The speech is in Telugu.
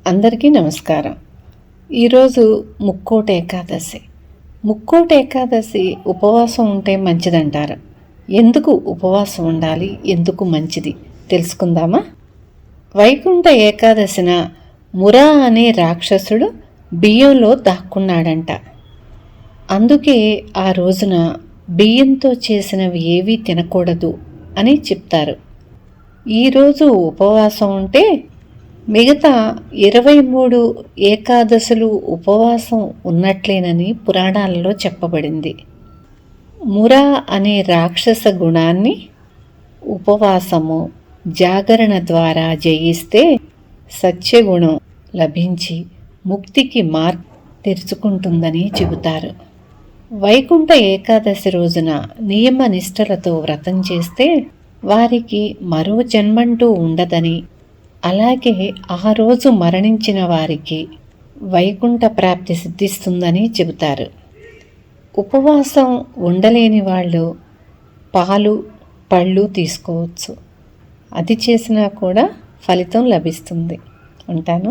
అందరికీ నమస్కారం. ఈరోజు ముక్కోటి ఏకాదశి. ముక్కోటి ఏకాదశి ఉపవాసం ఉంటే మంచిదంటారు. ఎందుకు ఉపవాసం ఉండాలి, ఎందుకు మంచిది తెలుసుకుందామా? వైకుంఠ ఏకాదశిన మురా అనే రాక్షసుడు బియ్యంలో దాక్కున్నాడంట. అందుకే ఆ రోజున బియ్యంతో చేసినవి ఏవీ తినకూడదు అని చెప్తారు. ఈరోజు ఉపవాసం ఉంటే మిగతా 23 ఏకాదశులు ఉపవాసం ఉన్నట్లేనని పురాణాలలో చెప్పబడింది. మురా అనే రాక్షస గుణాన్ని ఉపవాసము, జాగరణ ద్వారా జయిస్తే సత్యగుణం లభించి ముక్తికి మార్గం తెరుచుకుంటుందని చెబుతారు. వైకుంఠ ఏకాదశి రోజున నియమ నిష్టలతో వ్రతం చేస్తే వారికి మరో జన్మంటూ ఉండదని, అలాగే ఆ రోజు మరణించిన వారికి వైకుంఠ ప్రాప్తి సిద్ధిస్తుందని చెబుతారు. ఉపవాసం ఉండలేని వాళ్ళు పాలు, పళ్ళు తీసుకోవచ్చు. అది చేసినా కూడా ఫలితం లభిస్తుంది. ఉంటాను.